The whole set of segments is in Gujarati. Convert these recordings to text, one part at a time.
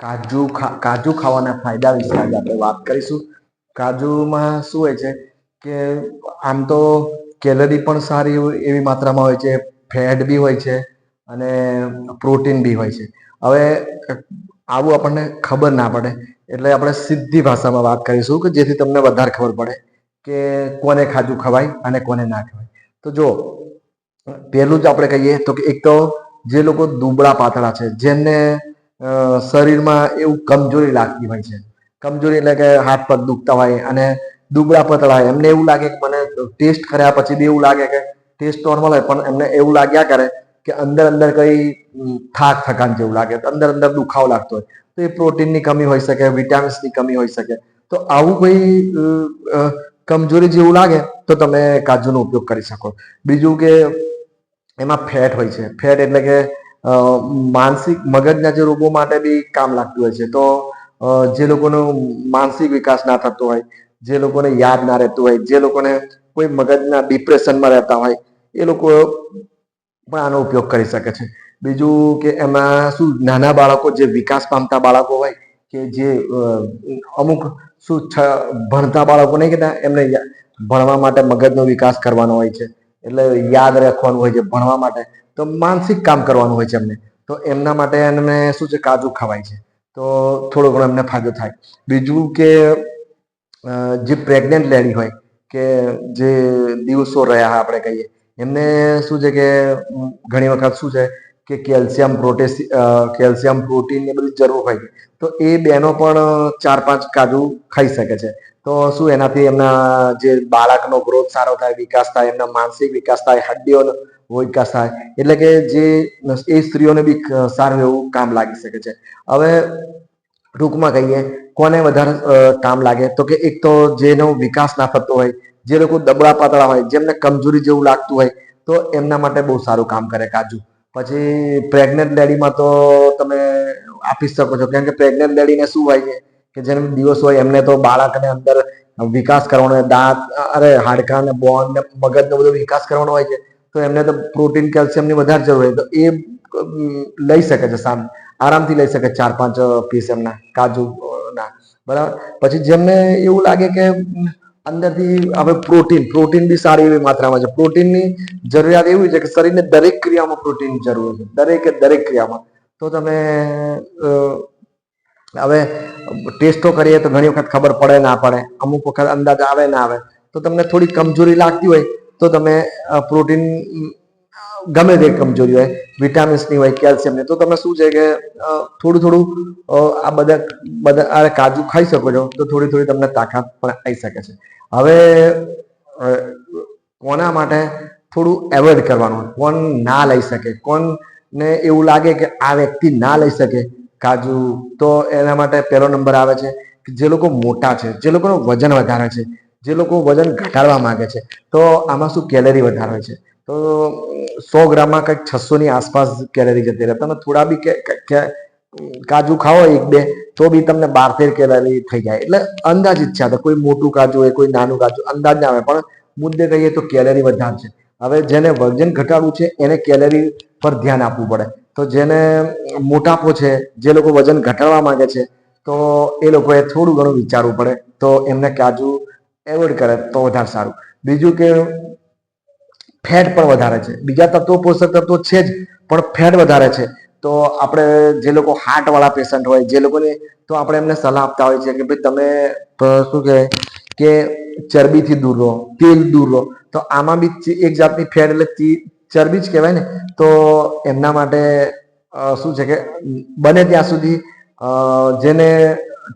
કાજુ ખાવાના ફાયદા વિશે આજે આપણે વાત કરીશું. કાજુમાં શું હોય છે કે આમ તો કેલરી પણ સારી એવી માત્રામાં હોય છે, ફેટ બી હોય છે અને પ્રોટીન બી હોય છે. હવે આવું આપણને ખબર ના પડે એટલે આપણે સીધી ભાષામાં વાત કરીશું કે જેથી તમને વધારે ખબર પડે કે કોને કાજુ ખવાય અને કોને ના ખવાય. તો જો પહેલું જ આપણે કહીએ તો કે એક તો જે લોકો દુબળા પાતળા છે, જેમને શરીરમાં એવું કમજોરી લાગતી હોય છે, કમજોરી એટલે કે હાથ પગ દુખતા હોય અને દુબળા પતળા હોય, એમને એવું લાગે કે મને ટેસ્ટ કર્યા પછી બી એવું લાગે કે ટેસ્ટ નોર્મલ હોય પણ એમને એવું લાગ્યા કરે કે અંદર અંદર કઈ થકાન જેવું લાગે, અંદર અંદર દુખાવો લાગતો હોય, તો એ પ્રોટીનની કમી હોઈ શકે, વિટામિન્સની કમી હોઈ શકે. તો આવું કોઈ કમજોરી જેવું લાગે તો તમે કાજુનો ઉપયોગ કરી શકો. બીજું કે એમાં ફેટ હોય છે, ફેટ એટલે કે માનસિક મગજના જે રોગો માટે બી કામ લાગતું હોય છે. તો જે લોકોનો માનસિક વિકાસ ના થતો હોય, જે લોકોને યાદ ના રહેતું હોય, જે લોકોને કોઈ મગજના ડિપ્રેશનમાં રહેતા હોય, એ લોકો પણ આનો ઉપયોગ કરી શકે છે. બીજું કે એમાં શું નાના બાળકો, જે વિકાસ પામતા બાળકો હોય કે જે અમુક શું ભણતા બાળકો નહીં કહેતા, એમને ભણવા માટે મગજનો વિકાસ કરવાનો હોય છે, એટલે યાદ રાખવાનું હોય છે ભણવા માટે, તો માનસિક કામ કરવાનું હોય છે એમને, તો એમના માટે એમને શું છે કાજુ ખવાય છે, તો થોડો ઘણો એમને ફાયદો થાય. બીજું કે જે પ્રેગ્નેન્ટ લેડી હોય કે જે દિવસો રહ્યા આપણે કહીએ, એમને શું છે કે ઘણી વખત શું છે કે કેલ્શિયમ પ્રોટીન એ બધી જરૂર હોય, તો એ બહેનો પણ 4-5 કાજુ ખાઈ શકે છે. તો શું એનાથી એમના જે બાળકનો ગ્રોથ સારો થાય, વિકાસ થાય, એમના માનસિક વિકાસ થાય, હડ્ડીઓનો વિકાસ થાય, એટલે કે જે એ સ્ત્રીઓને બી સારું એવું કામ લાગી શકે છે. હવે ટૂંકમાં કહીએ કોને વધારે કામ લાગે તો કે એક તો જેનો વિકાસ ના થતો હોય, જે લોકો દબડા પાતળા હોય, જેમને કમજોરી જેવું લાગતું હોય, તો એમના માટે બહુ સારું કામ કરે કાજુ. પછી પ્રેગ્નેન્ટ લેડીમાં તો તમે આપી શકો છો, કેમ કે પ્રેગ્નેન્ટ લેડીને શું હોય છે કે જેમ દિવસ હોય એમને તો બાળકને અંદર વિકાસ કરવાનો, દાંત અરે હાડકા ને બોન ને મગજનો બધો વિકાસ કરવાનો હોય છે, તો એમને તો પ્રોટીન કેલ્શિયમની વધારે જરૂર હોય, તો એ લઈ શકે છે, આરામથી લઈ શકે 4-5 પીસ એમના કાજુ ના, બરાબર. પછી જેમને એવું લાગે કે અંદરથી હવે પ્રોટીન બી સારી એવી માત્રામાં છે, પ્રોટીનની જરૂરિયાત એવી છે કે શરીરને દરેક ક્રિયામાં પ્રોટીનની જરૂર છે, દરેક ક્રિયામાં. તો તમે હવે ટેસ્ટો કરીએ તો ઘણી વખત ખબર પડે ના પડે, અમુક વખત અંદાજ આવે ના આવે, તો તમને થોડી કમજોરી લાગતી હોય તો તમે પ્રોટીન ગમે તે કમજોરી હોય, વિટામિન્સની હોય, કેલ્શિયમની, તો તમે શું છે કે થોડું આ બધા કાજુ ખાઈ શકો છો, તો થોડી થોડી તમને તાકાત પણ આવી શકે છે. હવે કોના માટે થોડું એવોઇડ કરવાનું, કોણ ના લઈ શકે, કોણને એવું લાગે કે આ વ્યક્તિ ના લઈ શકે કાજુ, તો એના માટે પહેલો નંબર આવે છે જે લોકો મોટા છે, જે લોકોનું વજન વધારે છે, જે લોકો વજન ઘટાડવા માંગે છે, તો આમાં શું કેલરી વધારે હોય છે. તો 100 ગ્રામમાં કંઈક 600 ની આસપાસ કેલરી જતી રહે. તમે થોડા બી કાજુ ખાઓ 1-2, તો બી તમને 12-13 કેલરી થઈ જાય. એટલે અંદાજ ઈચ્છા તો કોઈ મોટું કાજુ હોય, કોઈ નાનું કાજુ, અંદાજ ના આવે, પણ મુદ્દે કહીએ તો કેલરી વધારે છે. હવે જેને વજન ઘટાડવું છે એને કેલરી પર ધ્યાન આપવું પડે. તો જેને મોટાપો છે, જે લોકો વજન ઘટાડવા માંગે છે, તો એ લોકોએ થોડું ઘણું વિચારવું પડે, તો એમને કાજુ એવોઇડ કરે તો વધારે સારું. બીજું કે ફેટ પણ વધારે છે, બીજા તત્વો પોષક તત્વો છે જ, પણ ફેટ વધારે છે. તો આપણે જે લોકો હાર્ટ વાળા પેશન્ટ હોય, જે લોકોને, તો આપણે એમને સલાહ આપતા હોય છે કે ભાઈ તમે શું કે ચરબીથી દૂર રહો, તેલ દૂર રહો. તો આમાં બી એક જાતની ફેટ એટલે ચરબી જ કહેવાય ને. તો એમના માટે શું છે કે બને ત્યાં સુધી જેને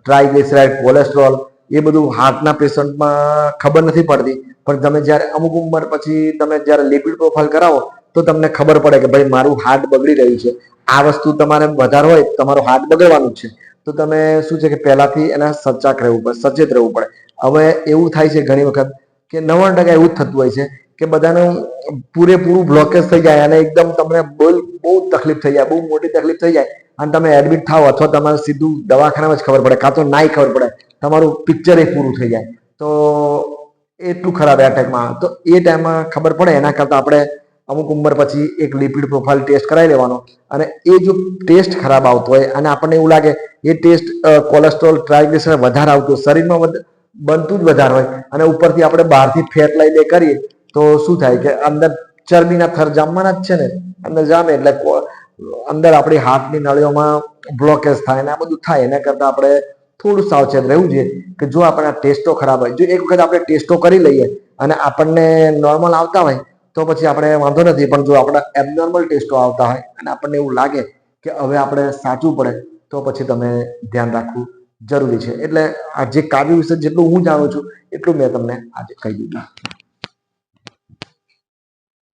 ટ્રાયગ્લિસરાઈડ, કોલેસ્ટ્રોલ, એ બધું હાર્ટના પેશન્ટમાં ખબર નથી પડતી, પણ તમે જ્યારે અમુક ઉંમર પછી તમે જ્યારે લિપિડ પ્રોફાઇલ કરાવો તો તમને ખબર પડે કે ભાઈ મારું હાર્ટ બગડી રહ્યું છે. આ વસ્તુ તમારે વધારે હોય, તમારું હાર્ટ બગડવાનું જ છે, તો તમે શું છે કે પહેલાથી એના સજાગ રહેવું પડે, સચેત રહેવું પડે. હવે એવું થાય છે ઘણી વખત કે 90% એવું જ થતું હોય છે કે બધાનું પૂરેપૂરું બ્લોકેજ થઈ જાય અને એકદમ તમને બહુ તકલીફ થઈ જાય, બહુ મોટી તકલીફ થઈ જાય, અને તમે એડમિટ થાવ અથવા તમારે સીધું દવાખાનામાં જ ખબર પડે, કાં તો નાય ખબર પડે, તમારું પિક્ચર એ પૂરું થઈ જાય. તો એટલું ખરાબ એટેકમાં, તો એ ટાઈમમાં ખબર પડે એના કરતાં આપણે અમુક ઉંમર પછી એક લિપિડ પ્રોફાઇલ ટેસ્ટ કરાવી લેવાનો, અને એ જો ટેસ્ટ ખરાબ આવતો હોય અને આપણને એવું લાગે એ ટેસ્ટ કોલેસ્ટ્રોલ ટ્રાયગ્લિસરાઇડ વધારે આવતું શરીરમાં બનતું જ વધારે હોય અને ઉપરથી આપણે બહારથી ફેટ લઈ લે કરીએ તો શું થાય કે અંદર ચરબીના થર જામવાના જ છે ને, અંદર જામે એટલે અંદર આપણી હાર્ટની નળીઓમાં બ્લોકેજ થાય ને આ બધું થાય. એના કરતાં આપણે થોડું સાવચેત રહેવું જોઈએ કે જો આપણા ટેસ્ટો ખરાબ હોય, જો એક વખત આપણે ટેસ્ટો કરી લઈએ અને આપણને નોર્મલ આવતા હોય તો પછી આપણે વાંધો નથી, પણ જો આપણા એબનોર્મલ ટેસ્ટો આવતા હોય અને આપણને એવું લાગે કે હવે આપણે સાચવું પડે તો પછી તમે ધ્યાન રાખવું જરૂરી છે. એટલે આ જે કાજુ વિશે જેટલું હું જાણું છું એટલું મેં તમને આજે કહી દીધું.